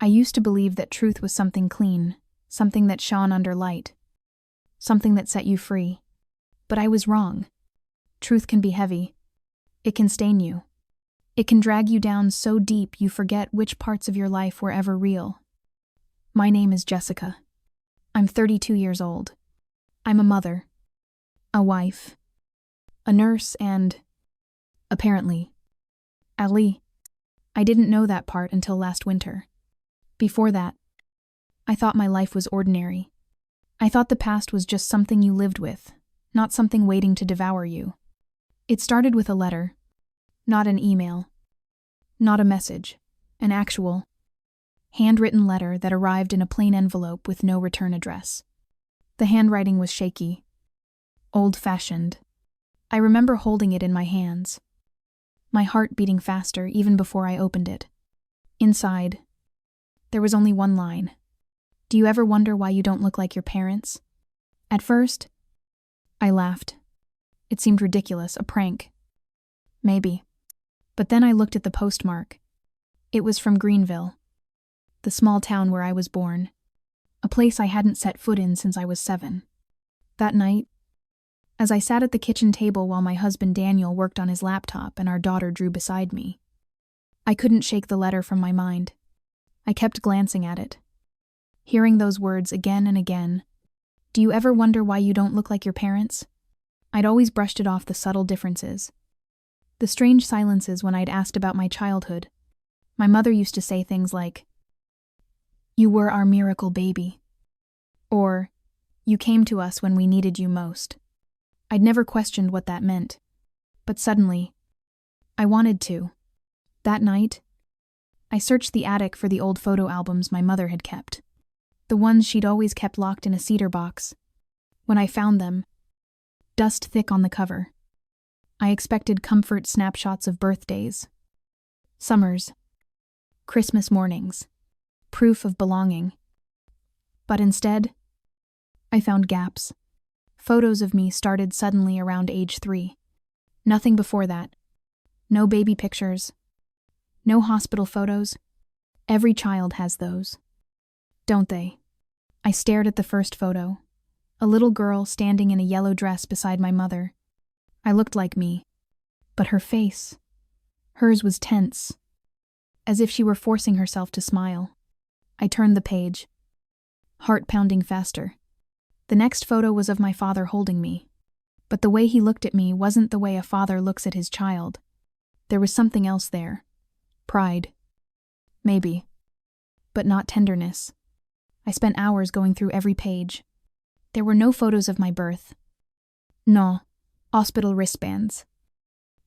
I used to believe that truth was something clean, something that shone under light, something that set you free. But I was wrong. Truth can be heavy. It can stain you. It can drag you down so deep you forget which parts of your life were ever real. My name is Jessica. I'm 32 years old. I'm a mother, a wife, a nurse, and, apparently, Ali. I didn't know that part until last winter. Before that, I thought my life was ordinary. I thought the past was just something you lived with, not something waiting to devour you. It started with a letter, not an email, not a message, an actual, handwritten letter that arrived in a plain envelope with no return address. The handwriting was shaky, old-fashioned. I remember holding it in my hands, my heart beating faster even before I opened it. Inside, there was only one line. Do you ever wonder why you don't look like your parents? At first, I laughed. It seemed ridiculous, a prank. Maybe. But then I looked at the postmark. It was from Greenville, the small town where I was born, a place I hadn't set foot in since I was 7. That night, as I sat at the kitchen table while my husband Daniel worked on his laptop and our daughter drew beside me, I couldn't shake the letter from my mind. I kept glancing at it, hearing those words again and again. Do you ever wonder why you don't look like your parents? I'd always brushed it off, the subtle differences, the strange silences when I'd asked about my childhood. My mother used to say things like, "You were our miracle baby," or, "You came to us when we needed you most." I'd never questioned what that meant, but suddenly, I wanted to. That night, I searched the attic for the old photo albums my mother had kept, the ones she'd always kept locked in a cedar box. When I found them, dust thick on the cover, I expected comfort snapshots of birthdays, summers, Christmas mornings, proof of belonging. But instead, I found gaps. Photos of me started suddenly around age 3. Nothing before that. No baby pictures. No hospital photos. Every child has those, don't they? I stared at the first photo. A little girl standing in a yellow dress beside my mother. I looked like me. But her face, hers was tense, as if she were forcing herself to smile. I turned the page, heart pounding faster. The next photo was of my father holding me. But the way he looked at me wasn't the way a father looks at his child. There was something else there. Pride. Maybe. But not tenderness. I spent hours going through every page. There were no photos of my birth. No hospital wristbands.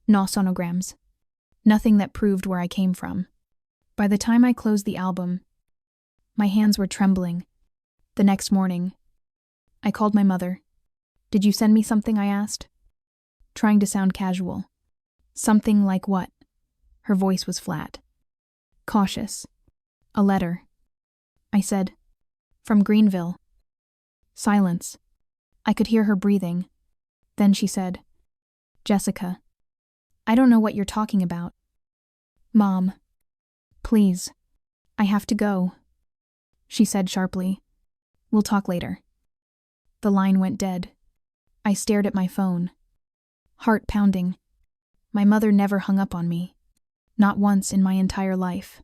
No sonograms. Nothing that proved where I came from. By the time I closed the album, my hands were trembling. The next morning, I called my mother. "Did you send me something?" I asked, trying to sound casual. "Something like what?" Her voice was flat, cautious. "A letter," I said. "From Greenville." Silence. I could hear her breathing. Then she said, "Jessica, I don't know what you're talking about." "Mom, please, I have to go," she said sharply. "We'll talk later." The line went dead. I stared at my phone, heart pounding. My mother never hung up on me. Not once in my entire life.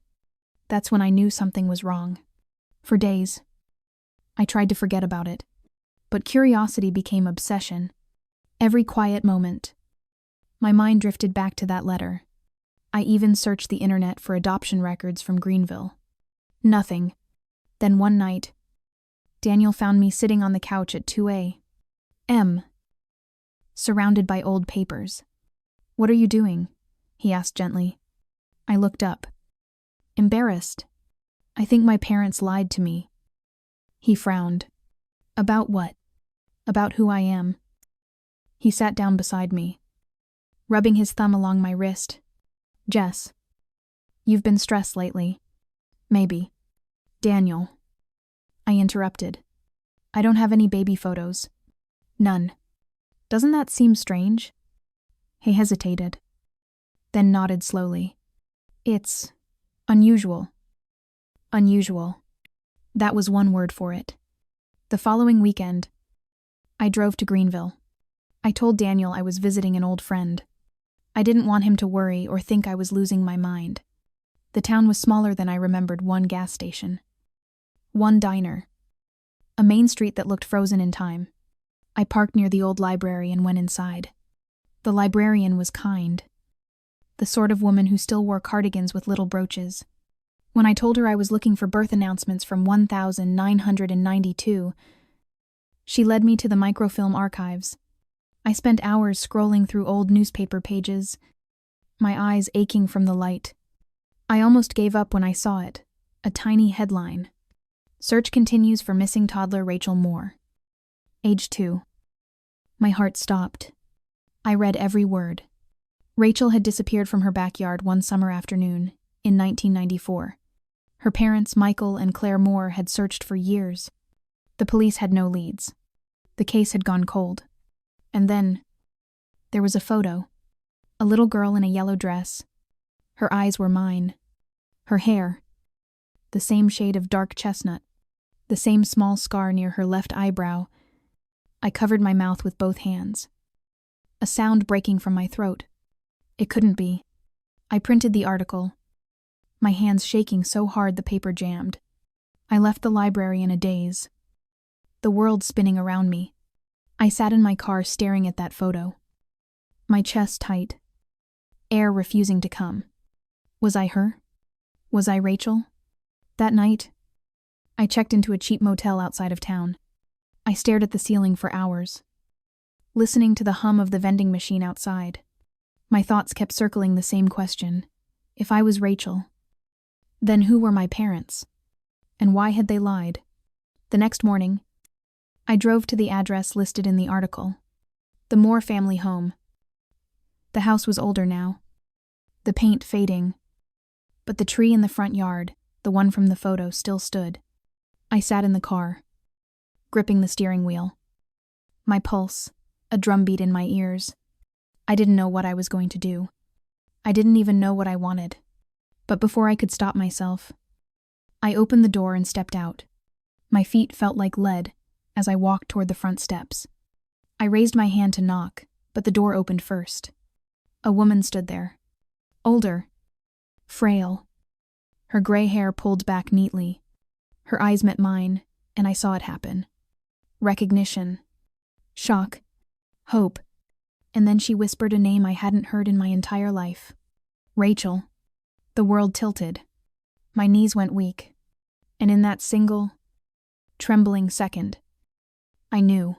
That's when I knew something was wrong. For days, I tried to forget about it. But curiosity became obsession. Every quiet moment, my mind drifted back to that letter. I even searched the internet for adoption records from Greenville. Nothing. Then one night, Daniel found me sitting on the couch at 2 a.m., surrounded by old papers. "What are you doing?" he asked gently. I looked up, embarrassed. "I think my parents lied to me." He frowned. "About what?" "About who I am." He sat down beside me, rubbing his thumb along my wrist. "Jess, you've been stressed lately." "Maybe." "Daniel," I interrupted. "I don't have any baby photos." "None." "Doesn't that seem strange?" He hesitated, then nodded slowly. "It's unusual." Unusual. That was one word for it. The following weekend, I drove to Greenville. I told Daniel I was visiting an old friend. I didn't want him to worry or think I was losing my mind. The town was smaller than I remembered. One gas station. One diner. A main street that looked frozen in time. I parked near the old library and went inside. The librarian was kind. The sort of woman who still wore cardigans with little brooches. When I told her I was looking for birth announcements from 1992, she led me to the microfilm archives. I spent hours scrolling through old newspaper pages, my eyes aching from the light. I almost gave up when I saw it, a tiny headline. Search continues for missing toddler Rachel Moore. Age 2. My heart stopped. I read every word. Rachel had disappeared from her backyard one summer afternoon in 1994. Her parents, Michael and Claire Moore, had searched for years. The police had no leads. The case had gone cold. And then, there was a photo. A little girl in a yellow dress. Her eyes were mine. Her hair, the same shade of dark chestnut. The same small scar near her left eyebrow. I covered my mouth with both hands. A sound breaking from my throat. It couldn't be. I printed the article, my hands shaking so hard the paper jammed. I left the library in a daze, the world spinning around me. I sat in my car staring at that photo, my chest tight, air refusing to come. Was I her? Was I Rachel? That night, I checked into a cheap motel outside of town. I stared at the ceiling for hours, listening to the hum of the vending machine outside. My thoughts kept circling the same question. If I was Rachel, then who were my parents? And why had they lied? The next morning, I drove to the address listed in the article. The Moore family home. The house was older now, the paint fading, but the tree in the front yard, the one from the photo, still stood. I sat in the car, gripping the steering wheel. My pulse, a drumbeat in my ears. I didn't know what I was going to do. I didn't even know what I wanted. But before I could stop myself, I opened the door and stepped out. My feet felt like lead as I walked toward the front steps. I raised my hand to knock, but the door opened first. A woman stood there. Older. Frail. Her gray hair pulled back neatly. Her eyes met mine, and I saw it happen. Recognition. Shock. Hope. And then she whispered a name I hadn't heard in my entire life. Rachel. The world tilted. My knees went weak. And in that single, trembling second, I knew.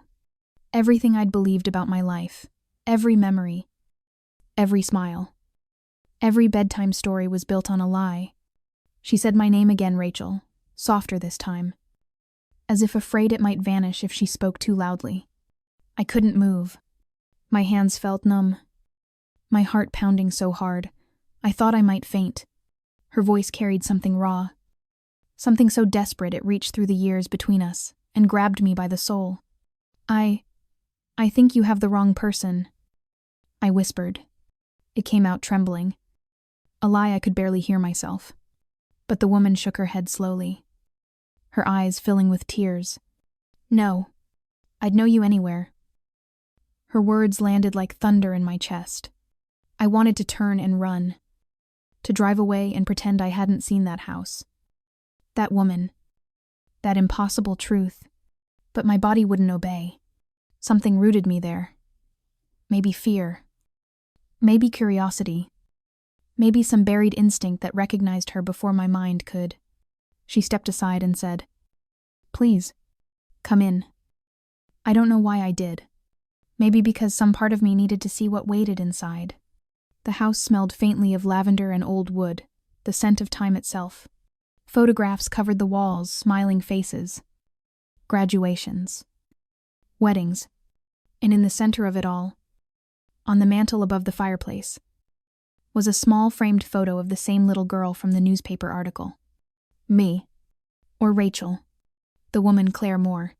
Everything I'd believed about my life, every memory, every smile, every bedtime story was built on a lie. She said my name again, Rachel, softer this time, as if afraid it might vanish if she spoke too loudly. I couldn't move. My hands felt numb, my heart pounding so hard, I thought I might faint. Her voice carried something raw, something so desperate it reached through the years between us and grabbed me by the soul. I think you have the wrong person, I whispered. It came out trembling, a lie I could barely hear myself. But the woman shook her head slowly, her eyes filling with tears. No, I'd know you anywhere. Her words landed like thunder in my chest. I wanted to turn and run, to drive away and pretend I hadn't seen that house, that woman, that impossible truth. But my body wouldn't obey. Something rooted me there. Maybe fear. Maybe curiosity. Maybe some buried instinct that recognized her before my mind could. She stepped aside and said, "Please, come in." I don't know why I did. Maybe because some part of me needed to see what waited inside. The house smelled faintly of lavender and old wood, the scent of time itself. Photographs covered the walls, smiling faces. Graduations. Weddings. And in the center of it all, on the mantel above the fireplace, was a small framed photo of the same little girl from the newspaper article. Me. Or Rachel. The woman Claire Moore.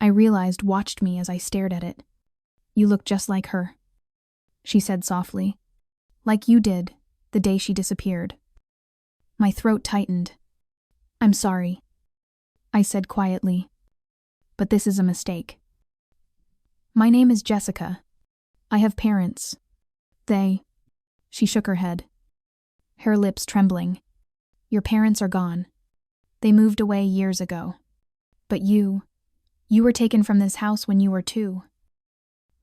I realized watched me as I stared at it. "You look just like her," she said softly. "Like you did, the day she disappeared." My throat tightened. I'm sorry, I said quietly, but this is a mistake. My name is Jessica. I have parents. She shook her head, her lips trembling. Your parents are gone. They moved away years ago. But you were taken from this house when you were 2.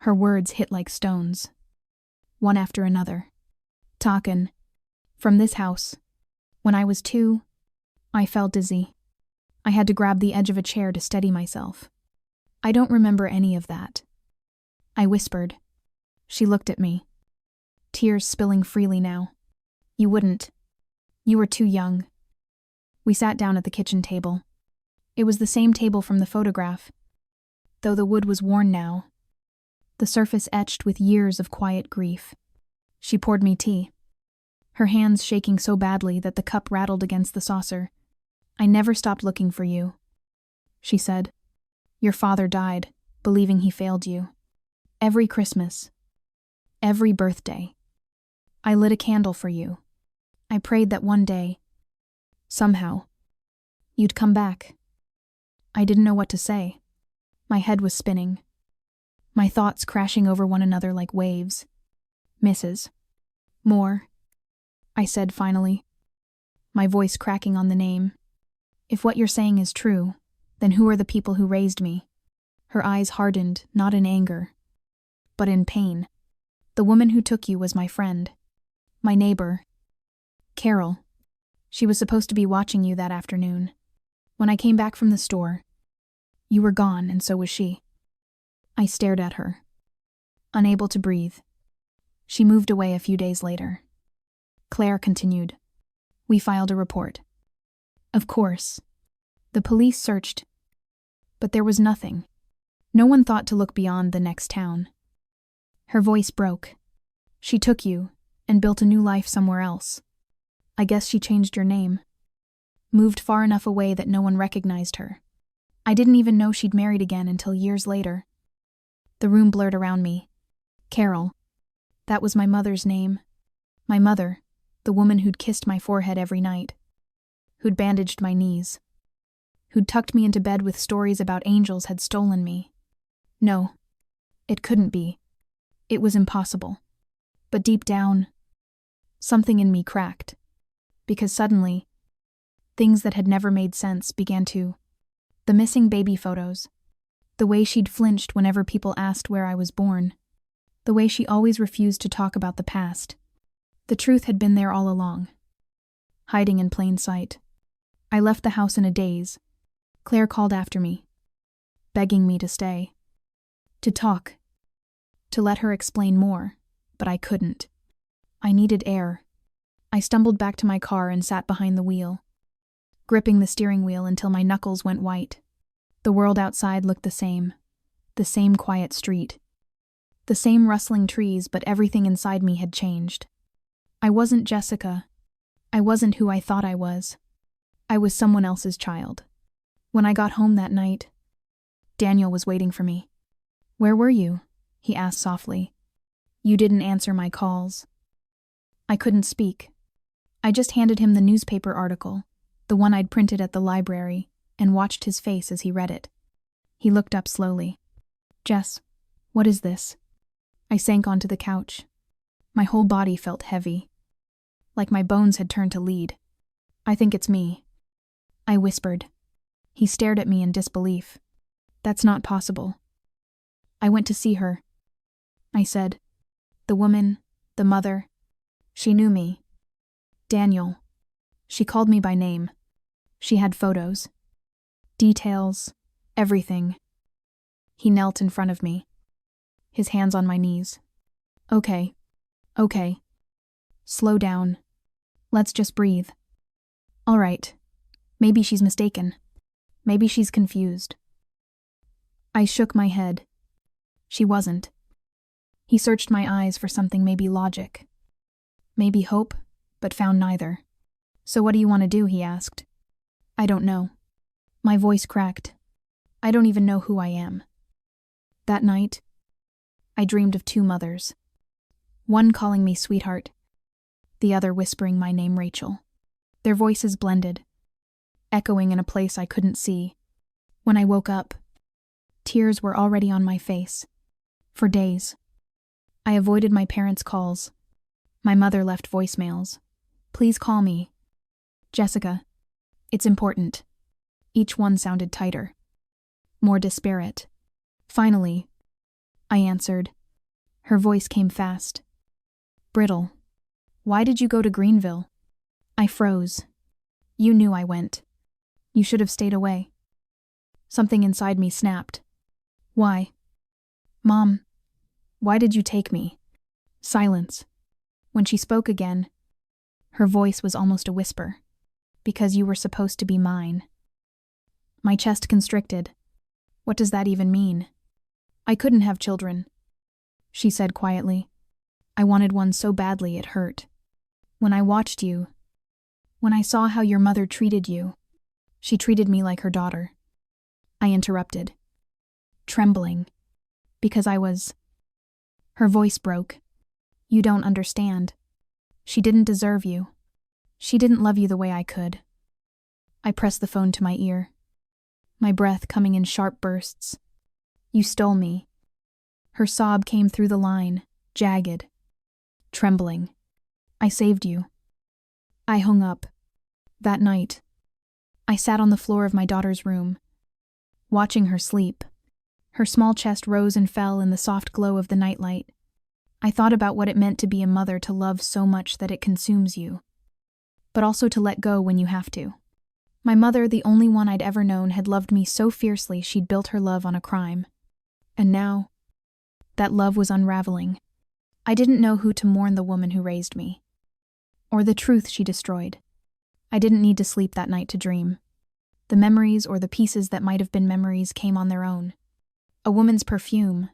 Her words hit like stones, one after another. Taken from this house. When I was 2, I felt dizzy. I had to grab the edge of a chair to steady myself. I don't remember any of that. I whispered. She looked at me, tears spilling freely now. You wouldn't. You were too young. We sat down at the kitchen table. It was the same table from the photograph, though the wood was worn now, the surface etched with years of quiet grief. She poured me tea, her hands shaking so badly that the cup rattled against the saucer. I never stopped looking for you, she said. Your father died, believing he failed you. Every Christmas, every birthday, I lit a candle for you. I prayed that one day, somehow, you'd come back. I didn't know what to say. My head was spinning, my thoughts crashing over one another like waves. Mrs. Moore, I said finally, my voice cracking on the name. If what you're saying is true, then who are the people who raised me? Her eyes hardened, not in anger, but in pain. The woman who took you was my friend, my neighbor, Carol. She was supposed to be watching you that afternoon. When I came back from the store, you were gone, and so was she. I stared at her, unable to breathe. She moved away a few days later. Claire continued. We filed a report. Of course. The police searched, but there was nothing. No one thought to look beyond the next town. Her voice broke. She took you and built a new life somewhere else. I guess she changed your name. Moved far enough away that no one recognized her. I didn't even know she'd married again until years later. The room blurred around me. Carol. That was my mother's name. My mother, the woman who'd kissed my forehead every night, who'd bandaged my knees, who'd tucked me into bed with stories about angels had stolen me. No, it couldn't be. It was impossible. But deep down, something in me cracked. Because suddenly, things that had never made sense began to. The missing baby photos. The way she'd flinched whenever people asked where I was born. The way she always refused to talk about the past. The truth had been there all along, hiding in plain sight. I left the house in a daze. Claire called after me, begging me to stay, to talk, to let her explain more, but I couldn't. I needed air. I stumbled back to my car and sat behind the wheel, gripping the steering wheel until my knuckles went white. The world outside looked the same quiet street, the same rustling trees, but everything inside me had changed. I wasn't Jessica. I wasn't who I thought I was. I was someone else's child. When I got home that night, Daniel was waiting for me. Where were you? He asked softly. You didn't answer my calls. I couldn't speak. I just handed him the newspaper article, the one I'd printed at the library, and watched his face as he read it. He looked up slowly. Jess, what is this? I sank onto the couch. My whole body felt heavy, like my bones had turned to lead. I think it's me, I whispered. He stared at me in disbelief. That's not possible. I went to see her, I said. The woman, the mother, she knew me. Daniel. She called me by name. She had photos, details, everything. He knelt in front of me, his hands on my knees. Okay. Slow down. Let's just breathe. All right. Maybe she's mistaken. Maybe she's confused. I shook my head. She wasn't. He searched my eyes for something, maybe logic, maybe hope, but found neither. So what do you want to do? He asked. I don't know. My voice cracked. I don't even know who I am. That night, I dreamed of 2 mothers. One calling me sweetheart, the other whispering my name, Rachel. Their voices blended. echoing in a place I couldn't see. When I woke up, tears were already on my face. For days, I avoided my parents' calls. My mother left voicemails. "Please call me. Jessica, it's important." Each one sounded tighter, more disparate. Finally, I answered. Her voice came fast, brittle. "Why did you go to Greenville?" I froze. "You knew I went. You should have stayed away." Something inside me snapped. "Why? Mom, why did you take me?" Silence. When she spoke again, her voice was almost a whisper. "Because you were supposed to be mine." My chest constricted. What does that even mean? "I couldn't have children," she said quietly. "I wanted one so badly it hurt. When I watched you, when I saw how your mother treated you, she treated me like her daughter." I interrupted, trembling, because I was... Her voice broke. "You don't understand. She didn't deserve you. She didn't love you the way I could." I pressed the phone to my ear, my breath coming in sharp bursts. "You stole me." Her sob came through the line, jagged, trembling. "I saved you." I hung up. That night, I sat on the floor of my daughter's room, watching her sleep. Her small chest rose and fell in the soft glow of the nightlight. I thought about what it meant to be a mother, to love so much that it consumes you, but also to let go when you have to. My mother, the only one I'd ever known, had loved me so fiercely she'd built her love on a crime. And now, that love was unraveling. I didn't know who to mourn: the woman who raised me, or the truth she destroyed. I didn't need to sleep that night to dream. The memories, or the pieces that might have been memories, came on their own. A woman's perfume,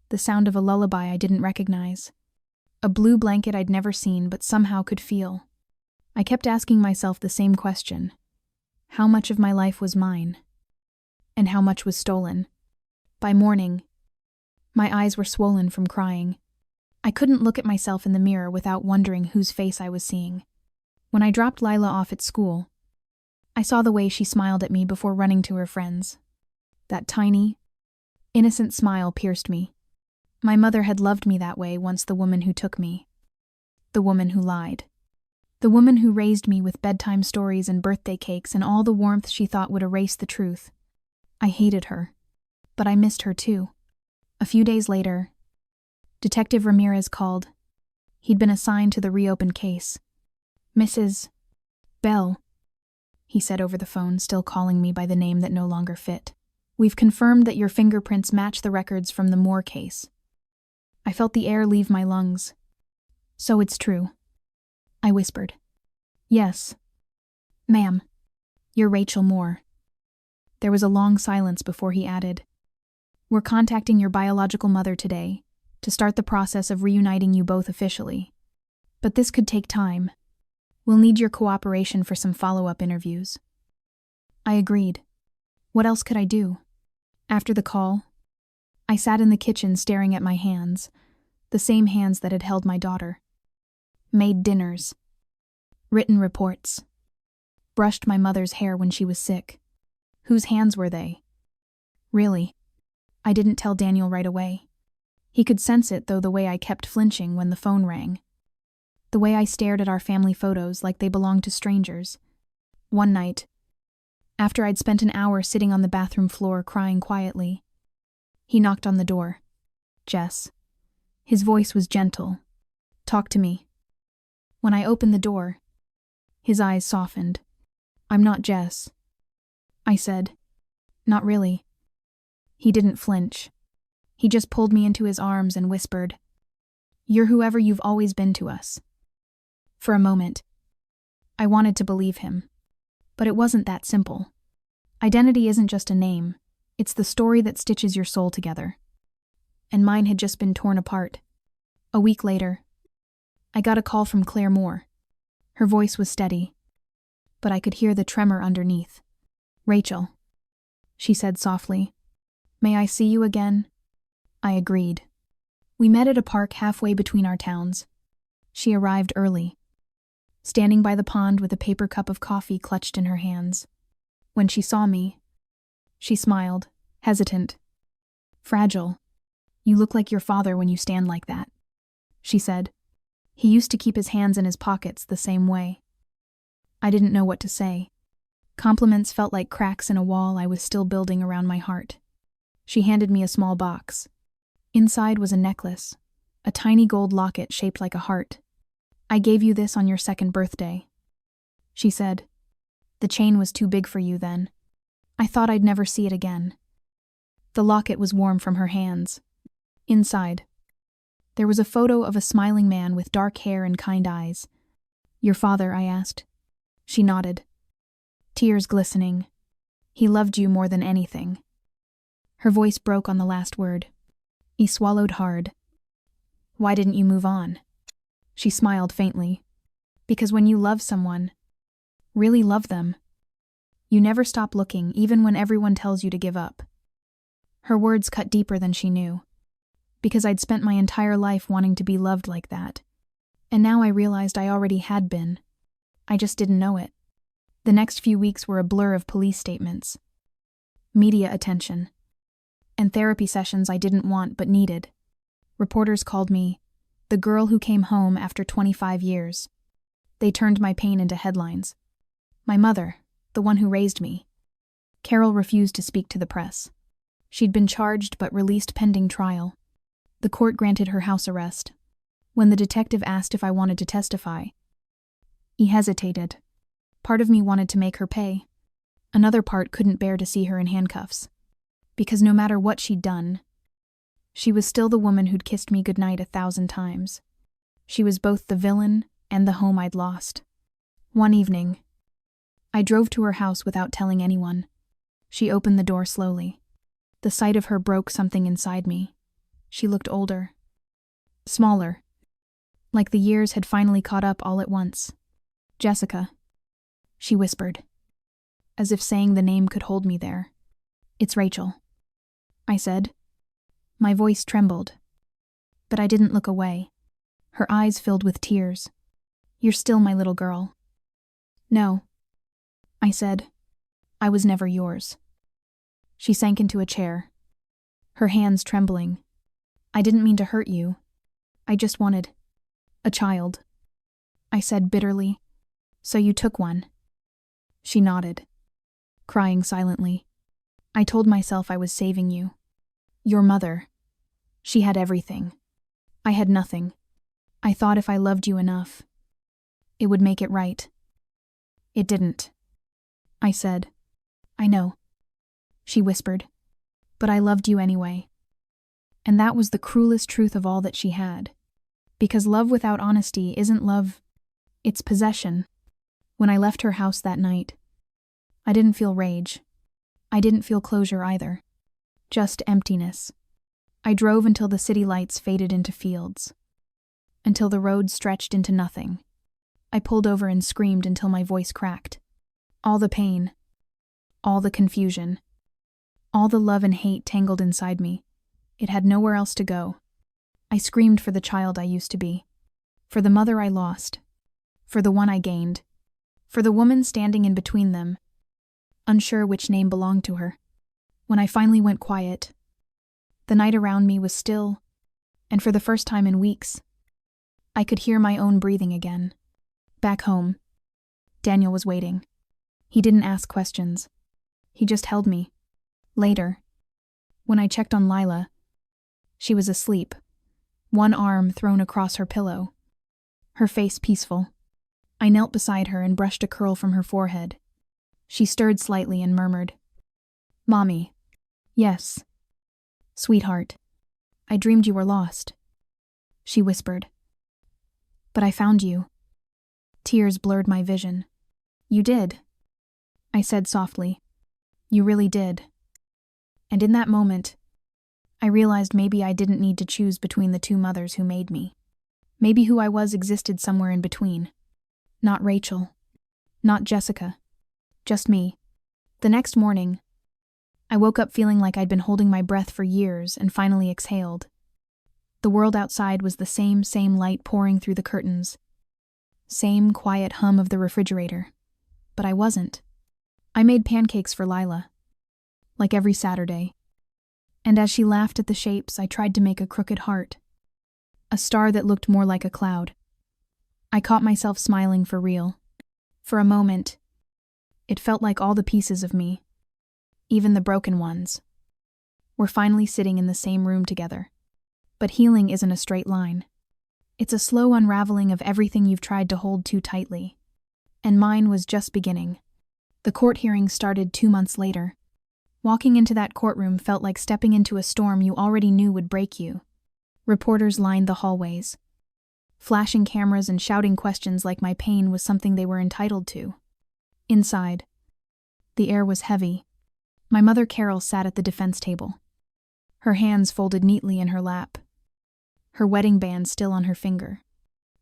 the sound of a lullaby I didn't recognize, a blue blanket I'd never seen but somehow could feel. I kept asking myself the same question: how much of my life was mine? And how much was stolen? By morning, my eyes were swollen from crying. I couldn't look at myself in the mirror without wondering whose face I was seeing. When I dropped Lila off at school, I saw the way she smiled at me before running to her friends. That tiny, innocent smile pierced me. My mother had loved me that way once, the woman who took me. The woman who lied. The woman who raised me with bedtime stories and birthday cakes and all the warmth she thought would erase the truth. I hated her, but I missed her too. A few days later, Detective Ramirez called. He'd been assigned to the reopened case. "Mrs. Bell," he said over the phone, still calling me by the name that no longer fit. "We've confirmed that your fingerprints match the records from the Moore case." I felt the air leave my lungs. "So it's true," I whispered. "Yes, ma'am. You're Rachel Moore." There was a long silence before he added, "We're contacting your biological mother today to start the process of reuniting you both officially. But this could take time. We'll need your cooperation for some follow-up interviews." I agreed. What else could I do? After the call, I sat in the kitchen staring at my hands, the same hands that had held my daughter. Made dinners, written reports, brushed my mother's hair when she was sick. Whose hands were they? Really, I didn't tell Daniel right away. He could sense it, though, the way I kept flinching when the phone rang. The way I stared at our family photos like they belonged to strangers. One night, after I'd spent an hour sitting on the bathroom floor crying quietly, he knocked on the door. "Jess." His voice was gentle. "Talk to me." When I opened the door, his eyes softened. "I'm not Jess," I said. "Not really." He didn't flinch. He just pulled me into his arms and whispered, "You're whoever you've always been to us." For a moment, I wanted to believe him. But it wasn't that simple. Identity isn't just a name. It's the story that stitches your soul together. And mine had just been torn apart. A week later, I got a call from Claire Moore. Her voice was steady, but I could hear the tremor underneath. "Rachel," she said softly. "May I see you again?" I agreed. We met at a park halfway between our towns. She arrived early, standing by the pond with a paper cup of coffee clutched in her hands. When she saw me, she smiled, hesitant. "Fragile. You look like your father when you stand like that," she said. "He used to keep his hands in his pockets the same way." I didn't know what to say. Compliments felt like cracks in a wall I was still building around my heart. She handed me a small box. Inside was a necklace, a tiny gold locket shaped like a heart. "I gave you this on your 2nd birthday," she said. "The chain was too big for you then. I thought I'd never see it again." The locket was warm from her hands. Inside, there was a photo of a smiling man with dark hair and kind eyes. "Your father?" I asked. She nodded, tears glistening. "He loved you more than anything." Her voice broke on the last word. He swallowed hard. "Why didn't you move on?" She smiled faintly. "Because when you love someone, really love them, you never stop looking, even when everyone tells you to give up." Her words cut deeper than she knew. Because I'd spent my entire life wanting to be loved like that. And now I realized I already had been. I just didn't know it. The next few weeks were a blur of police statements, media attention, and therapy sessions I didn't want but needed. Reporters called me the girl who came home after 25 years. They turned my pain into headlines. My mother, the one who raised me. Carol refused to speak to the press. She'd been charged but released pending trial. The court granted her house arrest. When the detective asked if I wanted to testify, he hesitated. Part of me wanted to make her pay. Another part couldn't bear to see her in handcuffs. Because no matter what she'd done, she was still the woman who'd kissed me goodnight 1,000 times. She was both the villain and the home I'd lost. One evening, I drove to her house without telling anyone. She opened the door slowly. The sight of her broke something inside me. She looked older, smaller, like the years had finally caught up all at once. "Jessica," she whispered, as if saying the name could hold me there. "It's Rachel," I said. My voice trembled, but I didn't look away. Her eyes filled with tears. "You're still my little girl." "No," I said. "I was never yours." She sank into a chair, her hands trembling. "I didn't mean to hurt you. I just wanted a child," I said bitterly. "So you took one?" She nodded, crying silently. "I told myself I was saving you. Your mother. She had everything. I had nothing. I thought if I loved you enough, it would make it right. It didn't," I said. "I know," she whispered, "but I loved you anyway." And that was the cruelest truth of all that she had. Because love without honesty isn't love, it's possession. When I left her house that night, I didn't feel rage. I didn't feel closure either. Just emptiness. I drove until the city lights faded into fields. Until the road stretched into nothing. I pulled over and screamed until my voice cracked. All the pain. All the confusion. All the love and hate tangled inside me. It had nowhere else to go. I screamed for the child I used to be. For the mother I lost. For the one I gained. For the woman standing in between them, unsure which name belonged to her. When I finally went quiet, the night around me was still, and for the first time in weeks, I could hear my own breathing again. Back home, Daniel was waiting. He didn't ask questions. He just held me. Later, when I checked on Lila, she was asleep, one arm thrown across her pillow, her face peaceful. I knelt beside her and brushed a curl from her forehead. She stirred slightly and murmured, "Mommy." "Yes." "Sweetheart, I dreamed you were lost," she whispered. "But I found you." Tears blurred my vision. "You did," I said softly. "You really did." And in that moment, I realized maybe I didn't need to choose between the two mothers who made me. Maybe who I was existed somewhere in between. Not Rachel. Not Jessica. Just me. The next morning, I woke up feeling like I'd been holding my breath for years and finally exhaled. The world outside was the same light pouring through the curtains. Same quiet hum of the refrigerator. But I wasn't. I made pancakes for Lila, like every Saturday. And as she laughed at the shapes, I tried to make a crooked heart, a star that looked more like a cloud. I caught myself smiling for real. For a moment, it felt like all the pieces of me, even the broken ones, were finally sitting in the same room together. But healing isn't a straight line. It's a slow unraveling of everything you've tried to hold too tightly. And mine was just beginning. The court hearing started 2 months later. Walking into that courtroom felt like stepping into a storm you already knew would break you. Reporters lined the hallways, flashing cameras and shouting questions like my pain was something they were entitled to. Inside, the air was heavy. My mother Carol sat at the defense table, her hands folded neatly in her lap, her wedding band still on her finger.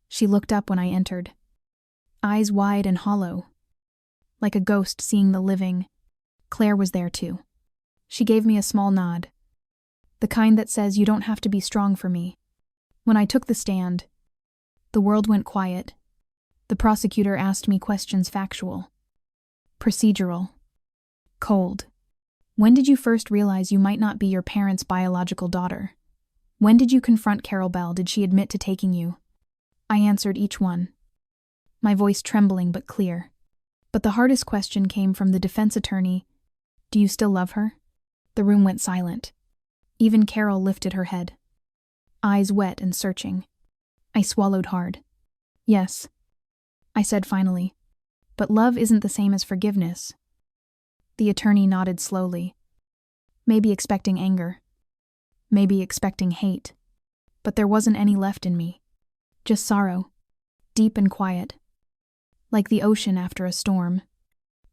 She looked up when I entered, eyes wide and hollow, like a ghost seeing the living. Claire was there too. She gave me a small nod, the kind that says you don't have to be strong for me. When I took the stand, the world went quiet. The prosecutor asked me questions factual, procedural, cold. When did you first realize you might not be your parents' biological daughter? When did you confront Carol Bell? Did she admit to taking you? I answered each one, my voice trembling but clear. But the hardest question came from the defense attorney. Do you still love her? The room went silent. Even Carol lifted her head, eyes wet and searching. I swallowed hard. Yes, I said finally. But love isn't the same as forgiveness. The attorney nodded slowly, maybe expecting anger, maybe expecting hate. But there wasn't any left in me. Just sorrow, deep and quiet, like the ocean after a storm.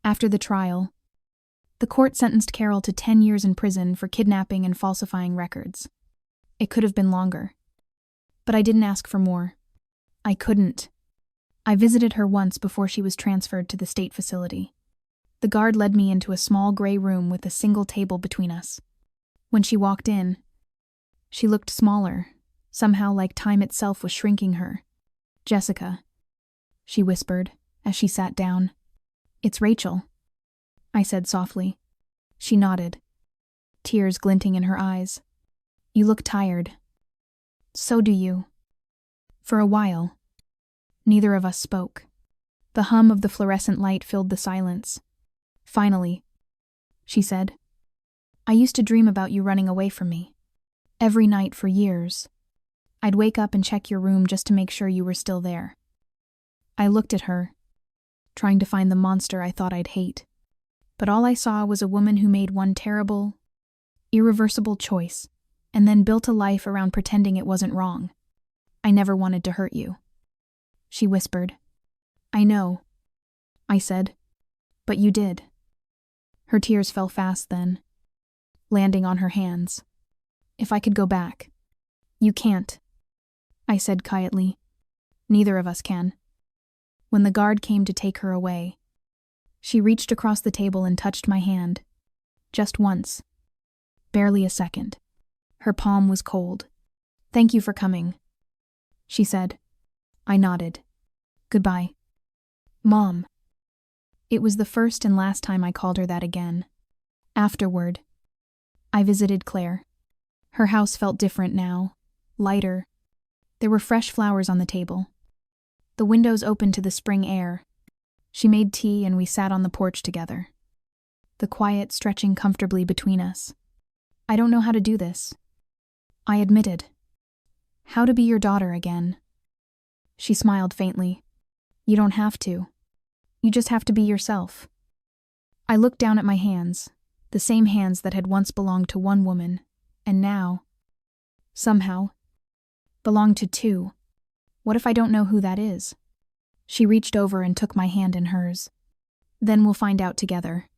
After the trial, the court sentenced Carol to 10 years in prison for kidnapping and falsifying records. It could have been longer. But I didn't ask for more. I couldn't. I visited her once before she was transferred to the state facility. The guard led me into a small gray room with a single table between us. When she walked in, she looked smaller, somehow like time itself was shrinking her. Jessica, she whispered as she sat down. It's Rachel, I said softly. She nodded, tears glinting in her eyes. You look tired. So do you. For a while, neither of us spoke. The hum of the fluorescent light filled the silence. Finally, she said, I used to dream about you running away from me. Every night for years. I'd wake up and check your room just to make sure you were still there. I looked at her, trying to find the monster I thought I'd hate. But all I saw was a woman who made one terrible, irreversible choice, and then built a life around pretending it wasn't wrong. I never wanted to hurt you. She whispered. I know, I said, but you did. Her tears fell fast then, landing on her hands. If I could go back. You can't, I said quietly. Neither of us can. When the guard came to take her away, she reached across the table and touched my hand. Just once. Barely a second. Her palm was cold. Thank you for coming, she said. I nodded. Goodbye. Mom. It was the first and last time I called her that again. Afterward, I visited Claire. Her house felt different now, lighter. There were fresh flowers on the table. The windows opened to the spring air. She made tea and we sat on the porch together, the quiet stretching comfortably between us. I don't know how to do this, I admitted. How to be your daughter again. She smiled faintly. You don't have to. You just have to be yourself. I looked down at my hands, the same hands that had once belonged to one woman, and now, somehow, belong to two. What if I don't know who that is? She reached over and took my hand in hers. Then we'll find out together.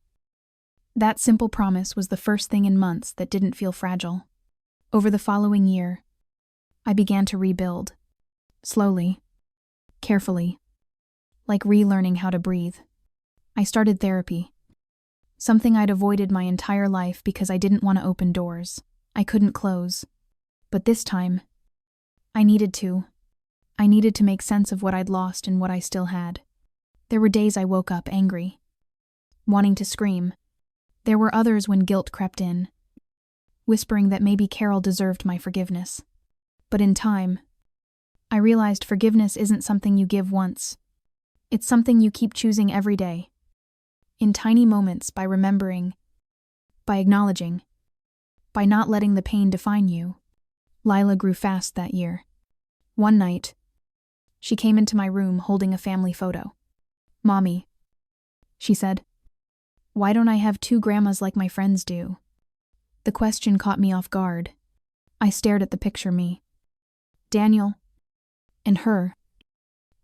That simple promise was the first thing in months that didn't feel fragile. Over the following year, I began to rebuild. Slowly, carefully, like relearning how to breathe. I started therapy, something I'd avoided my entire life because I didn't want to open doors I couldn't close. But this time, I needed to. I needed to make sense of what I'd lost and what I still had. There were days I woke up angry. wanting to scream. There were others when guilt crept in, whispering that maybe Carol deserved my forgiveness. But in time, I realized forgiveness isn't something you give once. It's something you keep choosing every day. In tiny moments, by remembering, by acknowledging, by not letting the pain define you. Lila grew fast that year. One night, she came into my room holding a family photo. "Mommy," she said, "why don't I have two grandmas like my friends do?" The question caught me off guard. I stared at the picture me, Daniel, and her,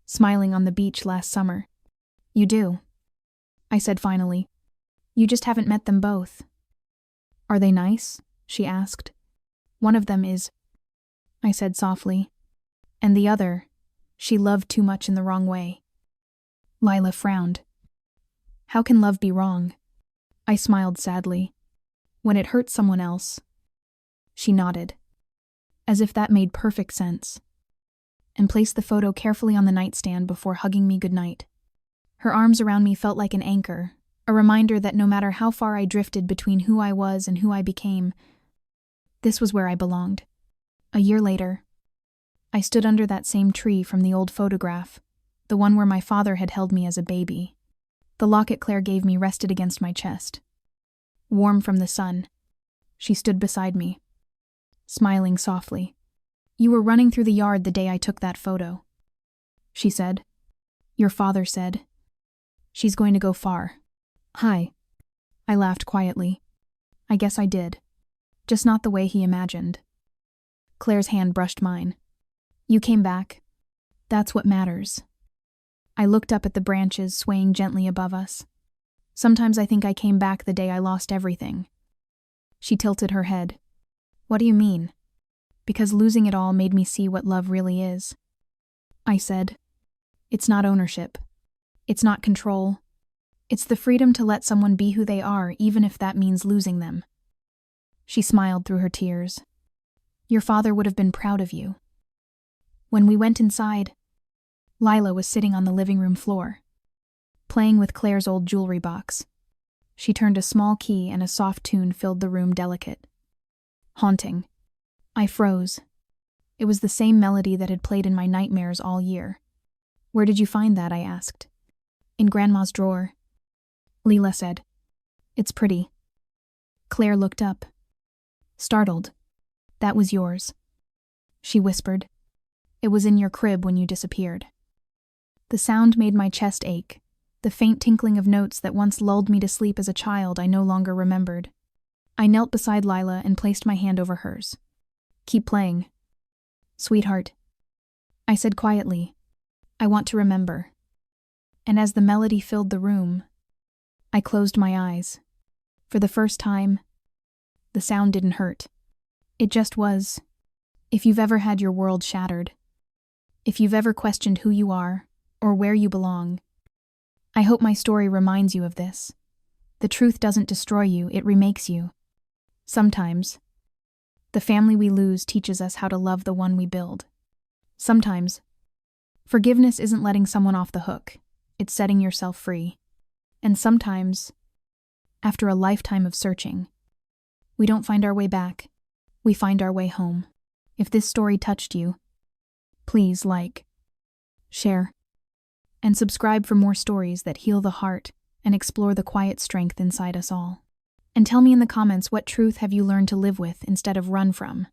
smiling on the beach last summer. "You do," I said finally. "You just haven't met them both." "Are they nice?" she asked. "One of them is," I said softly. "And the other, she loved too much in the wrong way." Lila frowned. "How can love be wrong?" I smiled sadly. "When it hurts someone else." She nodded, as if that made perfect sense, and placed the photo carefully on the nightstand before hugging me goodnight. Her arms around me felt like an anchor, a reminder that no matter how far I drifted between who I was and who I became, this was where I belonged. A year later, I stood under that same tree from the old photograph, the one where my father had held me as a baby. The locket Claire gave me rested against my chest. Warm from the sun, she stood beside me, smiling softly. "You were running through the yard the day I took that photo," she said. "Your father said, 'She's going to go far.'" "Hi." I laughed quietly. "I guess I did. Just not the way he imagined." Claire's hand brushed mine. "You came back. That's what matters." I looked up at the branches swaying gently above us. "Sometimes I think I came back the day I lost everything." She tilted her head. "What do you mean?" "Because losing it all made me see what love really is." I said, "It's not ownership. It's not control. It's the freedom to let someone be who they are, even if that means losing them." She smiled through her tears. "Your father would have been proud of you." When we went inside, Lila was sitting on the living room floor, playing with Claire's old jewelry box. She turned a small key and a soft tune filled the room delicate. Haunting. I froze. It was the same melody that had played in my nightmares all year. "Where did you find that?" I asked. "In Grandma's drawer," Lila said. "It's pretty." Claire looked up, startled. "That was yours," she whispered. "It was in your crib when you disappeared." The sound made my chest ache. The faint tinkling of notes that once lulled me to sleep as a child I no longer remembered. I knelt beside Lila and placed my hand over hers. "Keep playing, sweetheart," I said quietly. "I want to remember." And as the melody filled the room, I closed my eyes. For the first time, the sound didn't hurt. It just was. If you've ever had your world shattered, if you've ever questioned who you are or where you belong, I hope my story reminds you of this. The truth doesn't destroy you, it remakes you. Sometimes, the family we lose teaches us how to love the one we build. Sometimes, forgiveness isn't letting someone off the hook, it's setting yourself free. And sometimes, after a lifetime of searching, we don't find our way back, we find our way home. If this story touched you, please like, share, and subscribe for more stories that heal the heart and explore the quiet strength inside us all. And tell me in the comments, what truth have you learned to live with instead of run from?